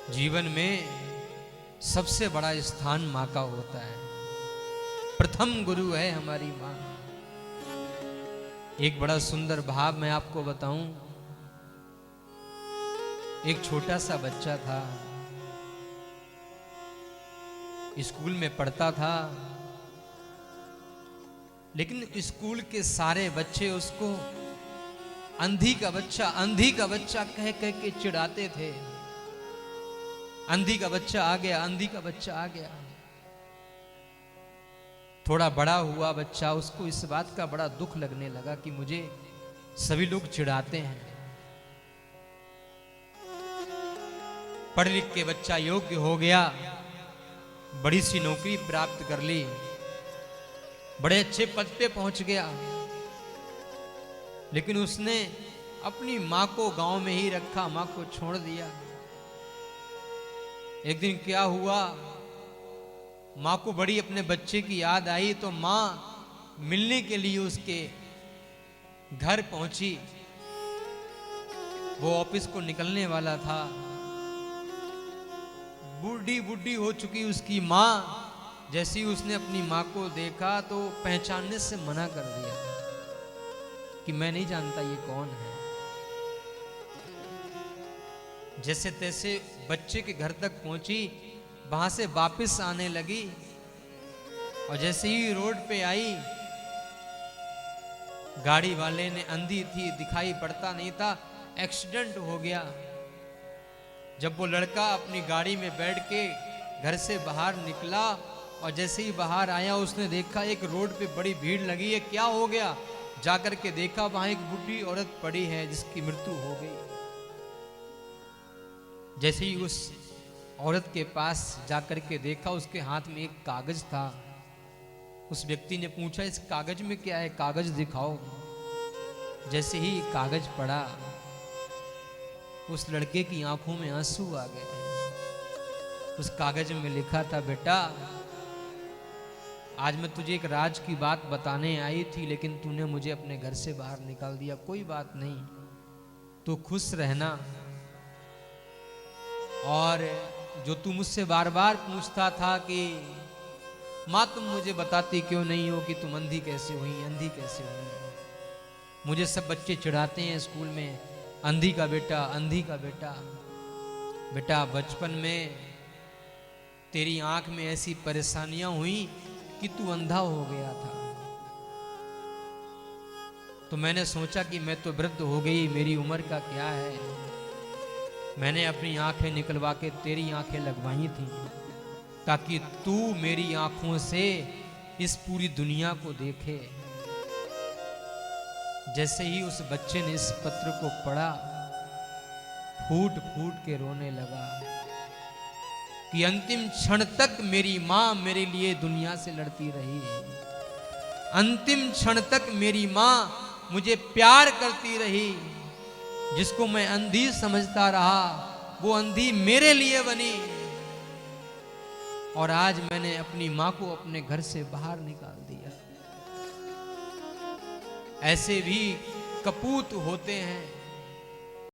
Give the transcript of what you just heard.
जीवन में सबसे बड़ा स्थान माँ का होता है। प्रथम गुरु है हमारी माँ। एक बड़ा सुंदर भाव मैं आपको बताऊं। एक छोटा सा बच्चा था, स्कूल में पढ़ता था, लेकिन स्कूल के सारे बच्चे उसको अंधी का बच्चा कह कह के चिढ़ाते थे। अंधी का बच्चा आ गया, अंधी का बच्चा आ गया। थोड़ा बड़ा हुआ बच्चा, उसको इस बात का बड़ा दुख लगने लगा कि मुझे सभी लोग चिढ़ाते हैं। पढ़ लिख के बच्चा योग्य हो गया, बड़ी सी नौकरी प्राप्त कर ली, बड़े अच्छे पद पे पहुंच गया, लेकिन उसने अपनी माँ को गांव में ही रखा, माँ को छोड़ दिया। एक दिन क्या हुआ, माँ को बड़ी अपने बच्चे की याद आई, तो माँ मिलने के लिए उसके घर पहुंची। वो ऑफिस को निकलने वाला था। बूढ़ी बूढ़ी हो चुकी उसकी माँ, जैसे ही उसने अपनी माँ को देखा तो पहचानने से मना कर दिया कि मैं नहीं जानता ये कौन है। जैसे तैसे बच्चे के घर तक पहुंची, वहां से वापस आने लगी, और जैसे ही रोड पे आई, गाड़ी वाले ने, अंधी थी, दिखाई पड़ता नहीं था, एक्सीडेंट हो गया। जब वो लड़का अपनी गाड़ी में बैठ के घर से बाहर निकला, और जैसे ही बाहर आया, उसने देखा एक रोड पे बड़ी भीड़ लगी है, क्या हो गया। जाकर के देखा, वहां एक बूढ़ी औरत पड़ी है जिसकी मृत्यु हो गई। जैसे ही उस औरत के पास जाकर के देखा, उसके हाथ में एक कागज था। उस व्यक्ति ने पूछा, इस कागज में क्या है, कागज दिखाओ। जैसे ही कागज पढ़ा, उस लड़के की आंखों में आंसू आ गए। उस कागज में लिखा था, बेटा आज मैं तुझे एक राज की बात बताने आई थी, लेकिन तूने मुझे अपने घर से बाहर निकाल दिया। कोई बात नहीं, तू खुश रहना, और जो तू मुझसे बार बार पूछता था कि माँ तुम मुझे बताती क्यों नहीं हो कि तुम अंधी कैसे हुई, अंधी कैसे हुई। मुझे सब बच्चे चिढ़ाते हैं स्कूल में, अंधी का बेटा, अंधी का बेटा। बेटा बचपन में तेरी आंख में ऐसी परेशानियां हुई कि तू अंधा हो गया था। तो मैंने सोचा कि मैं तो वृद्ध हो गई, मेरी उम्र का क्या है। मैंने अपनी आंखें निकलवा के तेरी आंखें लगवाई थी, ताकि तू मेरी आंखों से इस पूरी दुनिया को देखे। जैसे ही उस बच्चे ने इस पत्र को पढ़ा, फूट फूट के रोने लगा कि अंतिम क्षण तक मेरी मां मेरे लिए दुनिया से लड़ती रही। अंतिम क्षण तक मेरी मां मुझे प्यार करती रही। जिसको मैं अंधी समझता रहा, वो अंधी मेरे लिए बनी, और आज मैंने अपनी मां को अपने घर से बाहर निकाल दिया। ऐसे भी कपूत होते हैं,